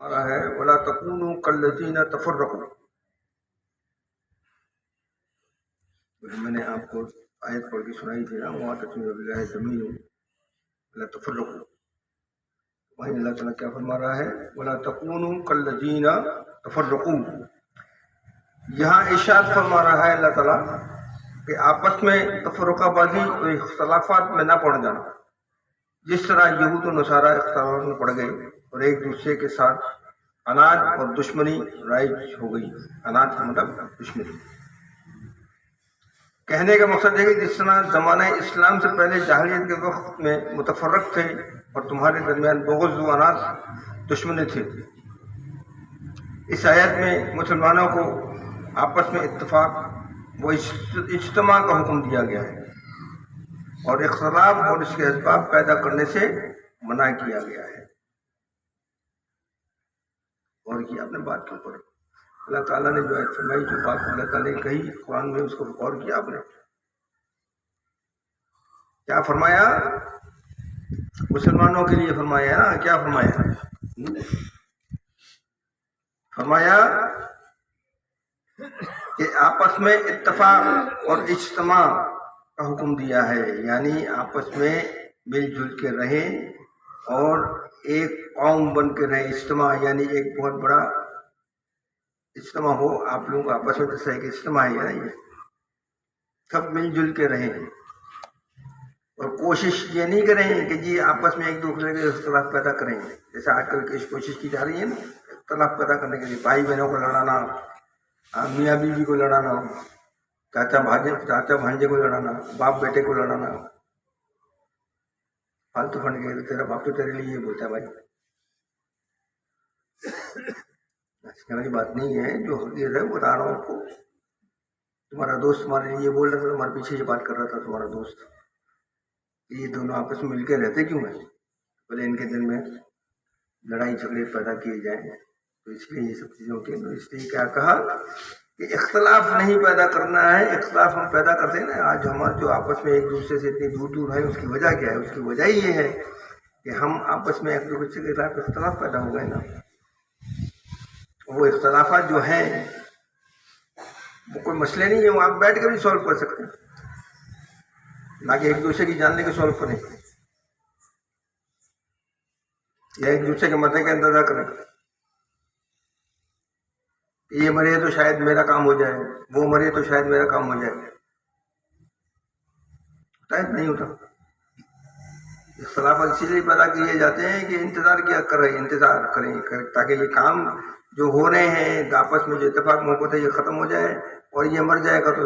رہا ہے وَلَا تَكُونُوا كَالَّذِينَ تَفَرَّقُوا. میں نے آپ کو آیت پڑھ کے سنائی تھی نا، وَاعْتَصِمُوا بِاللَّهِ جَمِيعًا وَلَا تَفَرَّقُوا. وہیں اللہ تعالیٰ کیا فرما رہا ہے؟ وَلَا تَكُونُوا كَالَّذِينَ تَفَرَّقُوا. یہاں ارشاد فرما رہا ہے اللہ تعالیٰ کہ آپس میں تفرقہ بازی اور اختلافات میں نہ پڑ جانا. جس طرح یہود و نصارہ اختلافات میں پڑ گئے اور ایک دوسرے کے ساتھ عناد اور دشمنی رائج ہو گئی. عناد کا مطلب دشمنی. کہنے کا مقصد ہے کہ جس طرح زمانہ اسلام سے پہلے جاہلیت کے وقت میں متفرق تھے اور تمہارے درمیان بغض و عناد دشمنی تھے، اس آیت میں مسلمانوں کو آپس میں اتفاق و اجتماع کا حکم دیا گیا ہے اور اختلاف اور اس کے اسباب پیدا کرنے سے منع کیا گیا ہے. اور کی آپ نے بات کے اوپر اللہ تعالیٰ نے جو آیت فرمائی، جو بات اللہ تعالیٰ نے کہی قرآن میں، اس کو غور کیا آپ نے؟ کیا فرمایا؟ مسلمانوں کے لیے فرمایا نا. کیا فرمایا؟ فرمایا کہ آپس میں اتفاق اور اجتماع کا حکم دیا ہے، یعنی آپس میں مل جل کے رہیں اور ایک قوم بن کے رہیں. اجتماع یعنی ایک بہت بڑا اجتماع ہو آپ لوگوں کا آپس میں. جیسا ایک اجتماع ہے نا، یہ سب مل جل کے رہیں اور کوشش یہ نہیں کریں کہ جی آپس میں ایک دوسرے کے اختلاف پیدا کریں. جیسے آج کل کوشش کی جا رہی ہے نا اختلاف پیدا کرنے کے لیے، بھائی بہنوں کو لڑانا، میاں بیوی کو لڑانا، چاچا بھانجے کو لڑانا، باپ بیٹے کو لڑانا. فالتو فنڈ کے تیرا باپ تو تیرے لیے یہ بولتا ہے بھائی. ایسی والی بات نہیں ہے. جو حقیقت ہے بتا رہا ہوں آپ کو. تمہارا دوست تمہارے لیے یہ بول رہا تھا، تمہارے پیچھے یہ بات کر رہا تھا تمہارا دوست. یہ دونوں آپس میں مل کے رہتے کیوں ہیں؟ بولے ان کے دل میں لڑائی جھگڑے پیدا کیے جائیں، تو اس لیے یہ سب چیزیں ہوتی ہیں. تو اس لیے کیا کہا کہ اختلاف نہیں پیدا کرنا ہے. اختلاف ہم پیدا کرتے ہیں نا. آج ہمارے جو آپس میں ایک دوسرے سے اتنی دور دور ہیں، اس کی وجہ کیا ہے؟ اس کی وجہ یہ ہے کہ ہم آپس میں ایک دوسرے کے خلاف اختلاف پیدا ہو گئے نا. وہ اختلافات جو ہیں وہ کوئی مسئلے نہیں ہے، وہ آپ بیٹھ کے بھی سولو کر سکتے ہیں، نہ کہ ایک دوسرے کی جاننے کے سولو کریں یا ایک دوسرے کے مرنے کا انتظار کریں. یہ مرے تو شاید میرا کام ہو جائے، وہ مرے تو شاید میرا کام ہو جائے. شاید نہیں ہوتا. اختلافات اسی لیے پیدا کیے جاتے ہیں کہ انتظار کریں تاکہ یہ کام جو ہو رہے ہیں آپس میں جو اتفاق محبت ہے یہ ختم ہو جائے. اور یہ مر جائے گا تو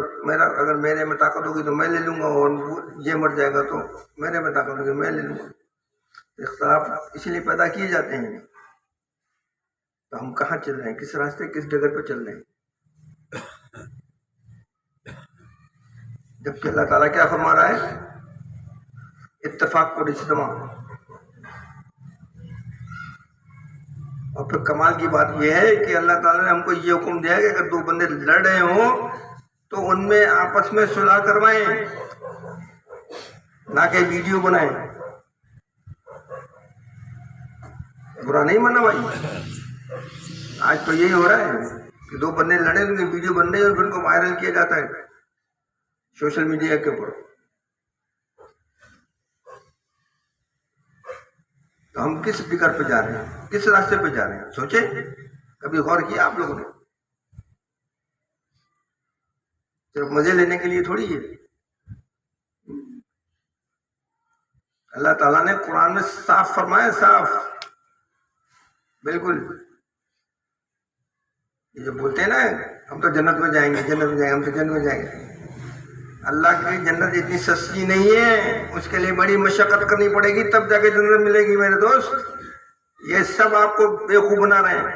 اگر میرے میں طاقت ہوگی تو میں لے لوں گا، اور یہ مر جائے گا تو میرے میں طاقت ہوگی میں لے لوں گا. اختلاف اسی لیے پیدا کیے جاتے ہیں. تو ہم کہاں چل رہے ہیں؟ کس راستے، کس ڈگر پہ چل رہے ہیں؟ جبکہ اللہ تعالیٰ کیا فرما رہا ہے؟ اتفاق اور اجتماع. اور پھر کمال کی بات یہ ہے کہ اللہ تعالیٰ نے ہم کو یہ حکم دیا ہے کہ اگر دو بندے لڑ رہے ہوں تو ان میں آپس میں صلح کروائیں، نہ کہ ویڈیو بنائیں. برا نہیں مانا بھائی. آج تو یہی ہو رہا ہے کہ دو بندے لڑے، ان کی ویڈیو بن رہی ہے اور پھر ان کو وائرل کیا جاتا ہے سوشل میڈیا کے اوپر. تو ہم کس فکر پہ جا رہے ہیں؟ کس راستے پہ جا رہے ہیں؟ سوچیں. کبھی غور کیا آپ لوگوں نے؟ صرف مزے لینے کے لیے تھوڑی ہے. اللہ تعالیٰ نے قرآن میں صاف فرمایا، صاف بالکل. یہ جو بولتے ہیں نا ہم تو جنت میں جائیں گے، جنت میں جائیں گے، ہم تو جنت میں جائیں گے. اللہ کی جنت اتنی سستی نہیں ہے. اس کے لیے بڑی مشقت کرنی پڑے گی، تب جا کے جنت ملے گی میرے دوست. یہ سب آپ کو بیوقوف بنا رہے ہیں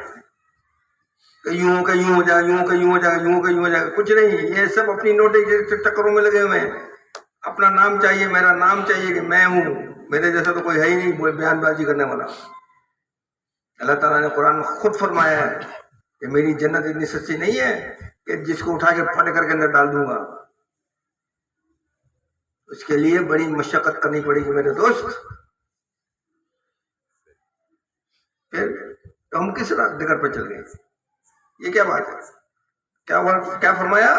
کہ یوں کہ یوں ہو جائے، یوں کہ یوں ہو جائے، یوں کہ یوں ہو جائے. کچھ نہیں. یہ سب اپنی نوٹے کے چکروں میں لگے ہوئے ہیں. اپنا نام چاہیے، میرا نام چاہیے کہ میں ہوں، میرے جیسا تو کوئی ہے ہی نہیں بیان بازی کرنے والا. اللہ تعالیٰ نے قرآن میں خود فرمایا ہے کہ میری جنت اتنی سستی نہیں ہے کہ جس کو اٹھا کے پھٹ کر کے اندر ڈال دوں گا. اس کے لیے بڑی مشقت کرنی پڑے گی میرے دوست. پھر تو ہم کس ڈگر پہ چل گئے؟ یہ کیا بات ہے؟ کیا فرمایا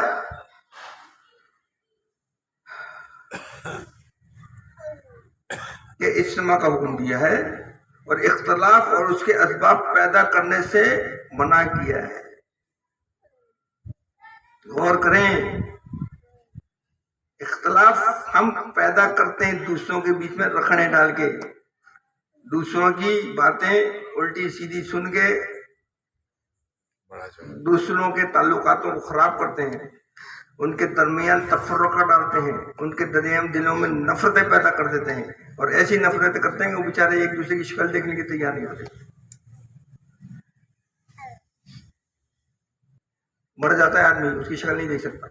کہ اجتماع کا حکم دیا ہے اور اختلاف اور اس کے اسباب پیدا کرنے سے منع کیا ہے. غور کریں، اختلاف ہم پیدا کرتے ہیں دوسروں کے بیچ میں رکھنے ڈال کے، دوسروں کی باتیں الٹی سیدھی سن کے دوسروں کے تعلقاتوں کو خراب کرتے ہیں، ان کے درمیان تفرقہ ڈالتے ہیں، ان کے درمیان دلوں میں نفرتیں پیدا کر دیتے ہیں، اور ایسی نفرتیں کرتے ہیں کہ وہ بیچارے ایک دوسرے کی شکل دیکھنے کی تیار نہیں ہوتے. مر جاتا ہے آدمی، اس کی شکل نہیں دیکھ سکتا.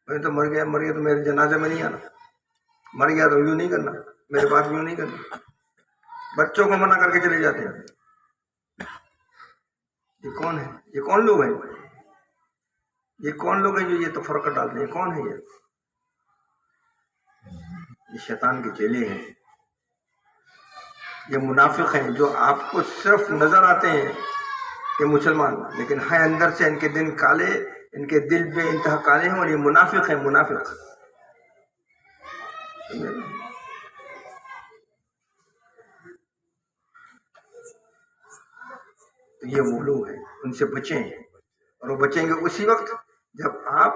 میں تو مر گیا تو میرے جنازے میں نہیں آنا، مر گیا تو یوں نہیں کرنا، میرے پاس یوں نہیں کرنا. بچوں کو منع کر کے چلے جاتے ہیں. یہ کون ہے؟ یہ کون لوگ ہیں؟ یہ کون لوگ ہیں جو یہ تفرقہ ڈالتے ہیں؟ کون ہے یہ شیطان کے چیلے ہیں، یہ منافق ہیں جو آپ کو صرف نظر آتے ہیں کہ مسلمان، لیکن ہے اندر سے ان کے دل کالے، ان کے دل بے انتہا کالے ہیں، اور یہ منافق ہیں. منافق تو یہ وہ لوگ ہیں، ان سے بچیں. اور وہ بچیں گے اسی وقت جب آپ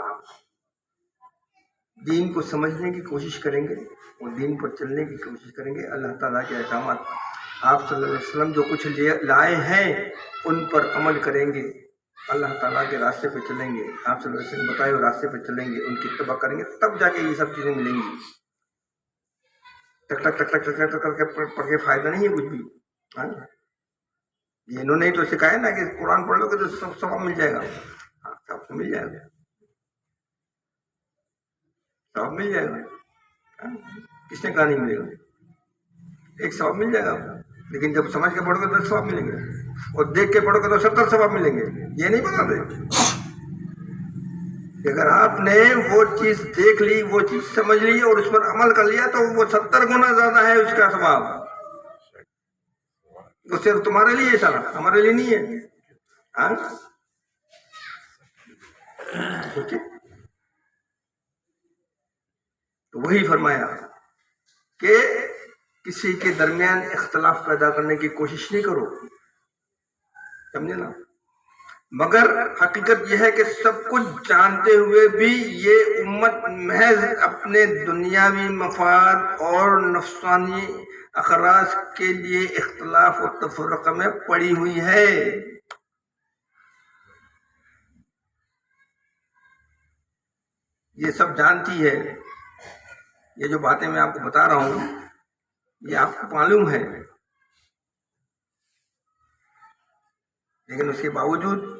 دین کو سمجھنے کی کوشش کریں گے اور دین پر چلنے کی کوشش کریں گے. اللہ تعالیٰ کے احکامات آپ صلی اللہ علیہ وسلم جو کچھ لائے ہیں ان پر عمل کریں گے، اللہ تعالیٰ کے راستے پہ چلیں گے، آپ صلی اللہ علیہ وسلم بتائے ہوئے راستے پہ چلیں گے، ان کی اتباع کریں گے، تب جا کے یہ سب چیزیں ملیں گی. ٹک ٹک ٹک ٹک ٹک ٹک کر کے پڑھ کے فائدہ نہیں ہے کچھ بھی. یہ انہوں نے تو سکھایا نا کہ قرآن پڑھ لو گے تو سب ثواب مل جائے گا. سب کو مل جائے گا، ثواب مل جائے گا. کس نے کہا نہیں ملے گا؟ ایک ثواب مل جائے گا، لیکن جب سمجھ کے پڑھو گے 10 ثواب ملیں گے، اور دیکھ کے پڑھو گے تو 70 ثواب ملیں گے. یہ نہیں بتاتے کہ اگر آپ نے وہ چیز دیکھ لی، وہ چیز سمجھ لی اور اس پر عمل کر لیا تو وہ 70 گنا زیادہ ہے اس کا ثواب. وہ صرف تمہارے لیے سارا، ہمارے لیے نہیں ہے. تو وہی فرمایا کہ کسی کے درمیان اختلاف پیدا کرنے کی کوشش نہیں کرو، سمجھے نا. مگر حقیقت یہ ہے کہ سب کچھ جانتے ہوئے بھی یہ امت محض اپنے دنیاوی مفاد اور نفسانی اغراض کے لیے اختلاف و تفرقہ میں پڑی ہوئی ہے. یہ سب جانتی ہے. یہ جو باتیں میں آپ کو بتا رہا ہوں یہ آپ کو معلوم ہے، لیکن اس کے باوجود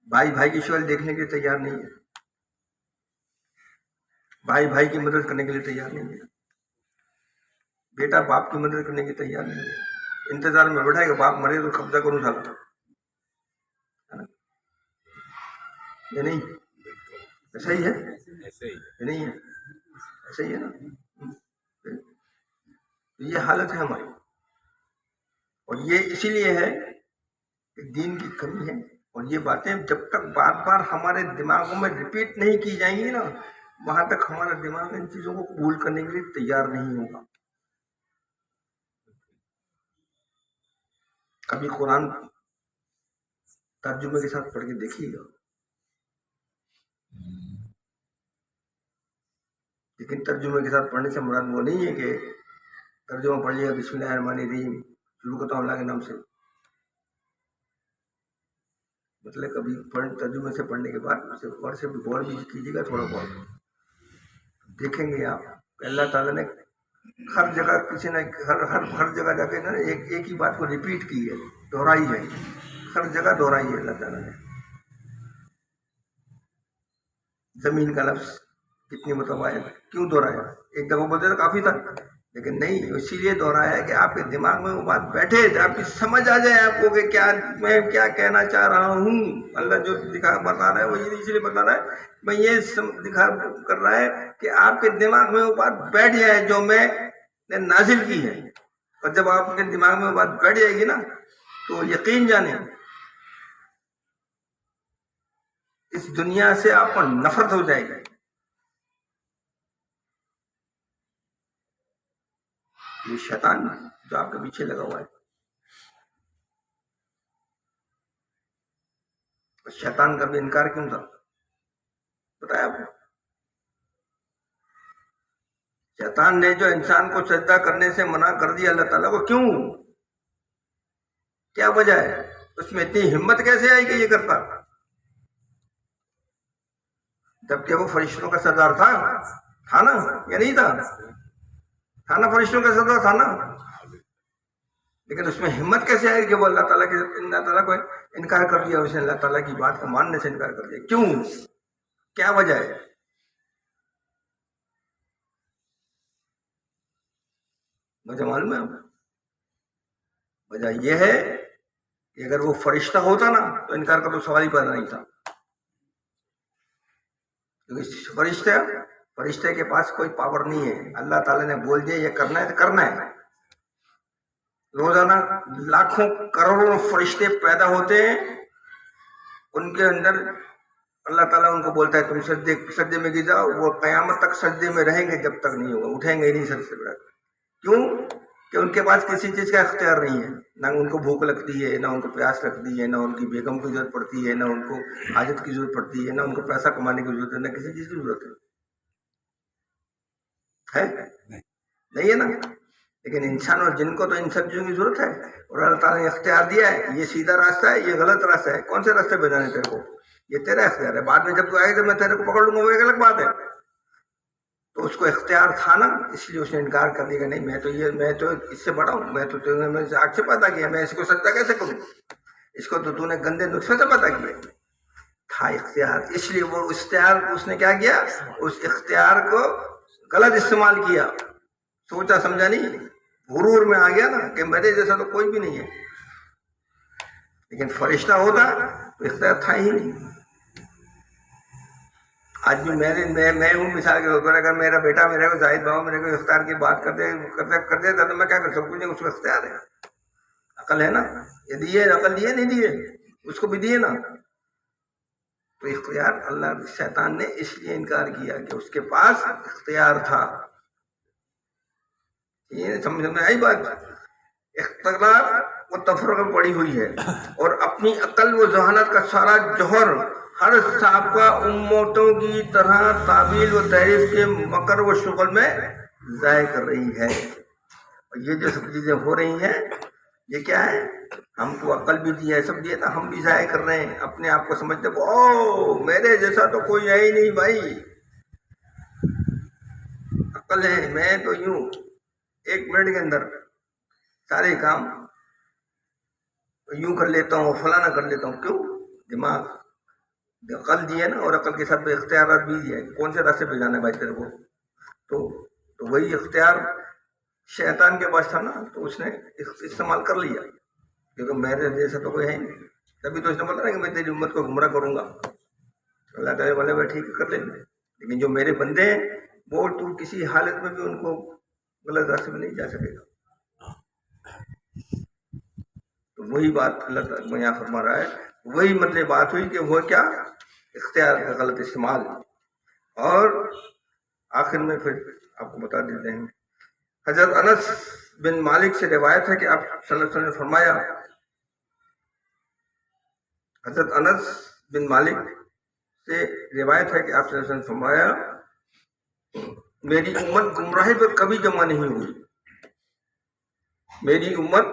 بھائی بھائی کی شکل دیکھنے کے لیے تیار نہیں ہے، بھائی بھائی کی مدد کرنے کے لیے تیار نہیں ہے، بیٹا باپ کی مدد کرنے کے لیے تیار نہیں ہے. انتظار میں بیٹھا ہے کہ باپ مرے تو قبضہ کروں سالہ. یہ نہیں ایسا ہی ہے، یہ نہیں ہے ایسا ہی ہے نا. یہ حالت ہے ہماری، اور یہ اسی لیے ہے کہ دین کی کمی ہے. اور یہ باتیں جب تک بار بار ہمارے دماغوں میں ریپیٹ نہیں کی جائیں گی نا، وہاں تک ہمارا دماغ ان چیزوں کو قبول کرنے کے لیے تیار نہیں ہوگا. کبھی قرآن ترجمے کے ساتھ پڑھ کے دیکھیے گا، لیکن ترجمے کے ساتھ پڑھنے سے مراد وہ نہیں ہے کہ ترجمہ پڑھ لیا بسم اللہ الرحمن الرحیم شروع کرتا ہوں اللہ کے نام سے. مطلب کبھی ترجمے سے پڑھنے کے بعد غور سے کیجیے گا، تھوڑا بہت دیکھیں گے آپ کہ اللہ تعالیٰ نے ہر جگہ کسی نے ہر جگہ جا کے ایک ہی بات کو ریپیٹ کی ہے، دہرائی ہے، ہر جگہ دہرائی ہے اللہ تعالیٰ نے. زمین کا لفظ کتنی مرتبہ ہے، کیوں دہرایا؟ ایک دفعہ بولتے تو کافی تھا، لیکن نہیں، اسی لیے دہرایا ہے کہ آپ کے دماغ میں وہ بات بیٹھے، آپ کی سمجھ آ جائے آپ کو کہ کیا میں کیا کہنا چاہ رہا ہوں. اللہ جو بتا رہا ہے وہ یہ اس لیے بتا رہا ہے، میں یہ دکھا کر رہا ہے کہ آپ کے دماغ میں وہ بات بیٹھ جائے جو میں نے نازل کی ہے. اور جب آپ کے دماغ میں وہ بات بیٹھ جائے گی نا تو یقین جانیں اس دنیا سے آپ کو نفرت ہو جائے گی. یہ شیطان جو آپ کے پیچھے لگا ہوا ہے، شیطان کا بھی انکار کیوں تھا بتایا آپ کو. شیطان نے جو انسان کو سجدہ کرنے سے منع کر دیا اللہ تعالیٰ کو، کیوں؟ کیا وجہ ہے؟ اس میں اتنی ہمت کیسے آئی کہ یہ کرتا، جبکہ وہ فرشتوں کا سردار تھا نا، یا نہیں تھا نا؟ فرشتوں کا سردار تھا نا. لیکن اس میں ہمت کیسے آئی کہ وہ اللہ تعالیٰ کو انکار کر دیا، اس نے اللہ تعالیٰ کی بات کو ماننے سے انکار کر دیا. کیوں؟ کیا وجہ ہے؟ وجہ معلوم ہے؟ وجہ یہ ہے کہ اگر وہ فرشتہ ہوتا نا تو انکار کا تو سوال ہی پیدا نہیں تھا. فرشتے کے پاس کوئی پاور نہیں ہے. اللہ تعالیٰ نے بول دیا یہ کرنا ہے تو کرنا ہے. روزانہ لاکھوں کروڑوں فرشتے پیدا ہوتے ہیں، ان کے اندر اللہ تعالیٰ ان کو بولتا ہے تم سجدے میں گر جاؤ. وہ قیامت تک سجدے میں رہیں گے جب تک نہیں ہوگا، اٹھیں گے ہی نہیں سجدے سے. کیوں؟ کہ ان کے پاس کسی چیز کا اختیار نہیں ہے. نہ ان کو بھوک لگتی ہے، نہ ان کو پیاس لگتی ہے، نہ ان کی بیگم کی ضرورت پڑتی ہے، نہ ان کو حاجت کی ضرورت پڑتی ہے، نہ ان کو پیسہ کمانے کی ضرورت ہے، نہ کسی چیز کی ضرورت ہے نہیں ہے نا. لیکن انسان اور جن کو تو ان سب چیزوں کی ضرورت ہے، اور اللہ تعالیٰ نے اختیار دیا ہے یہ سیدھا راستہ ہے، یہ غلط راستہ ہے. کون سے راستے پہ جانے تیرے کو؟ یہ تیرا اختیار ہے. بعد میں جب تو آئے تو میں تیرے کو پکڑ لوں گا، وہ ایک الگ بات ہے. تو اس کو اختیار تھا نا، اس لیے اس نے انکار کر دیا کہ نہیں میں تو اس سے بڑا ہوں، میں تو آگ سے پیدا کیا، میں اس کو سجدہ کیسے کروں؟ اس کو تو نے گندے نطفے سے پیدا کیا. تھا اختیار، اس لیے وہ اختیار کو اس نے کیا کیا؟ اس اختیار کو غلط استعمال کیا. سوچا سمجھا نہیں، غرور میں آ گیا نا کہ میرے جیسا تو کوئی بھی نہیں ہے. لیکن فرشتہ ہوتا تو اختیار تھا ہی نہیں. آج بھی میں ہوں مثال کے طور پر، اگر میرا بیٹا میرے کو زاہد بابا میرے کو اختیار کی بات کر دیتا تو میں کیا کر سکوں؟ اس کو اختیار ہے، عقل ہے نا. یہ دیے عقل دیے نہیں دیے، اس کو بھی دیے نا. تو اختیار اللہ شیطان نے اس لیے انکار کیا کہ اس کے پاس اختیار تھا. یہ سمجھ میں آئی بات؟ اختلاف و تفرقہ پڑی ہوئی ہے، اور اپنی عقل و ذہانت کا سارا جوہر ہر سابقہ امتوں کی طرح تعبیل و تحریف کے مکر و شغل میں ضائع کر رہی ہے. اور یہ جو سب چیزیں ہو رہی ہیں یہ کیا ہے؟ ہم کو عقل بھی دی ہے، سب دیا تھا، ہم بھی ضائع کر رہے ہیں. اپنے آپ کو سمجھتے او میرے جیسا تو کوئی ہے ہی نہیں بھائی، عقل ہے، میں تو یوں 1 منٹ کے اندر سارے کام یوں کر لیتا ہوں، فلانا کر لیتا ہوں. کیوں؟ دماغ عقل دی ہے نا، اور عقل کے ساتھ اختیارات بھی دی ہے. کون سے راستے پہ جانا ہے بھائی تیرے کو؟ تو وہی اختیار شیطان کے پاس تھا نا، تو اس نے استعمال کر لیا، کیونکہ میرے جیسا تو کوئی ہے نہیں. تبھی تو اس نے بولا نا کہ میں تیری امت کو گمراہ کروں گا. اللہ تعالیٰ بولے بھائی ٹھیک ہے کر لیں گے، لیکن جو میرے بندے ہیں وہ تو کسی حالت میں بھی ان کو غلط راستے میں نہیں جا سکے گا. تو وہی بات اللہ تعالیٰ یہاں فرما رہا ہے، وہی مطلب بات ہوئی کہ وہ کیا؟ اختیار کا غلط استعمال. اور آخر میں پھر آپ کو بتا دیتے ہیں، حضرت انس بن مالک سے روایت ہے کہ آپ صلی اللہ علیہ وسلم نے فرمایا، حضرت انس بن مالک سے روایت ہے کہ آپ صلی اللہ علیہ وسلم نے فرمایا میری امت گمراہی پر کبھی جمع نہیں ہوئی. میری امت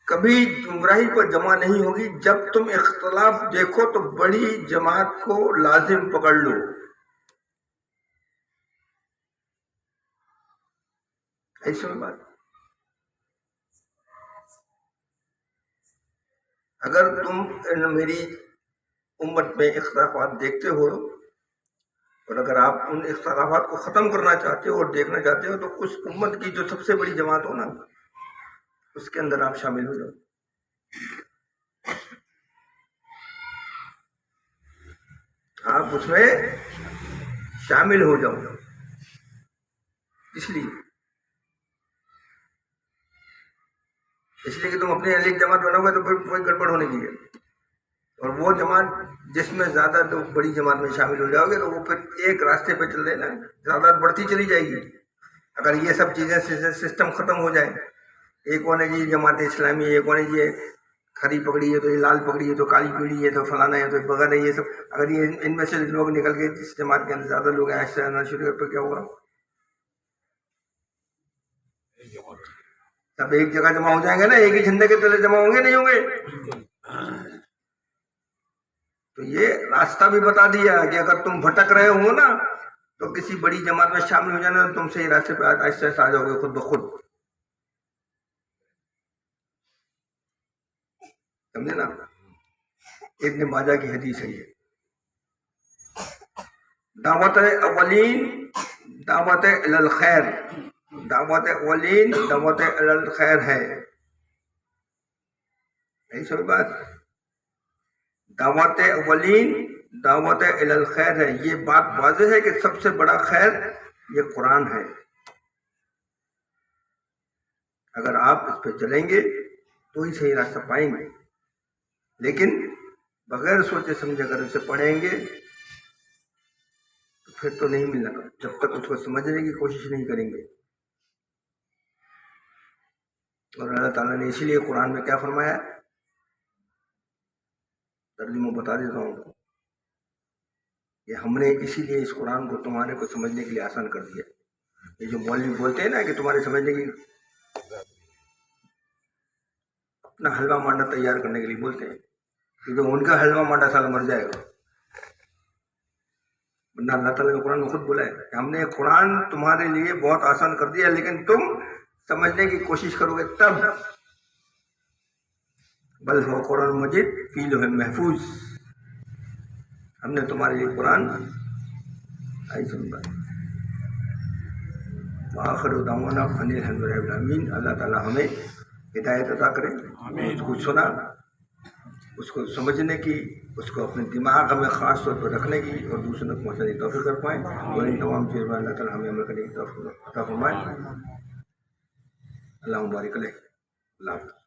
کبھی گمراہی پر جمع نہیں ہوگی. جب تم اختلاف دیکھو تو بڑی جماعت کو لازم پکڑ لو. ایسی بات، اگر تم میری امت میں اختلافات دیکھتے ہو، اور اگر آپ ان اختلافات کو ختم کرنا چاہتے ہو اور دیکھنا چاہتے ہو، تو اس امت کی جو سب سے بڑی جماعت ہو نا اس کے اندر آپ شامل ہو جاؤ. آپ اس میں شامل ہو جاؤ. اس لیے اس لیے کہ تم اپنی الگ جماعت بناؤ گے تو پھر کوئی گڑبڑ ہونے کی ہے. اور وہ جماعت جس میں زیادہ تو بڑی جماعت میں شامل ہو جاؤ گے تو وہ پھر ایک راستے پہ چل رہے نا، زیادہ بڑھتی چلی جائے گی. اگر یہ سب چیزیں سسٹم ختم ہو جائے، ایک ہونے جی جماعت اسلامی، ایک ہونے جی کھری پکڑی ہے تو یہ لال پکڑی ہے تو کالی پیڑی ہے تو فلانا ہے تو بغیر ہے، یہ سب اگر یہ ان میں سے لوگ نکل کے جس جماعت کے اندر زیادہ لوگ ہیں ایسے آنا شروع کر پہ کیا ہوگا؟ سب ایک جگہ جمع ہو جائیں گے نا، ایک ہی جھنڈے کے تلے جمع ہوں گے نہیں ہوں گے؟ تو یہ راستہ بھی بتا دیا کہ اگر تم بھٹک رہے ہو نا تو کسی بڑی جماعت میں شامل ہو جانا، تم صحیح راستے پہ آہستہ آہستہ آ جاؤ گے خود بخود. سمجھے نا؟ ابن ماجہ کی حدیث ہے یہ. دعوت اولین دعوت الی الخیر، دعوت اولین دعوت الی الخیر ہے. یہی سب بات، دعوت اولین دعوت الی الخیر ہے. یہ بات واضح ہے کہ سب سے بڑا خیر یہ قرآن ہے. اگر آپ اس پہ چلیں گے تو ہی صحیح راستہ پائیں گے، لیکن بغیر سوچے سمجھے اگر اسے پڑھیں گے تو پھر تو نہیں ملنا گا جب تک اس کو سمجھنے کی کوشش نہیں کریں گے. اور اللہ تعالیٰ نے اسی لیے قرآن میں کیا فرمایا، ترجمہ بتا دیتا ہوں کہ ہم نے اسی لیے اس قرآن کو تمہارے کو سمجھنے کے لیے آسان کر دیا. یہ جو مولوی بولتے ہیں نا کہ تمہارے سمجھنے کی، اپنا حلوہ مانڈا تیار کرنے کے لیے بولتے ہیں، کیونکہ ان کا حلوہ مانڈا سال مر جائے گا. ورنہ اللہ تعالیٰ نے قرآن میں خود بولا ہے کہ ہم نے قرآن تمہارے لیے بہت آسان کر دیا، لیکن تم سمجھنے کی کوشش کرو گے تب. بل ہو قرآن مجید فی لوح محفوظ، ہم نے تمہارے لیے قرآن ایسا آخر دعوانا ان الحمد للہ رب العالمین. اللہ تعالیٰ ہمیں ہدایت عطا کرے، اس کو سنا، اس کو سمجھنے کی، اس کو اپنے دماغ میں خاص طور پر رکھنے کی اور دوسروں تک پہنچانے کی توفیق کر پائیں، اور ان تمام چیزوں میں اللہ تعالیٰ ہمیں عمل کرنے کی توفیق عطا فرمائے. اللہ مبارک علیہ. اللہ حافظ.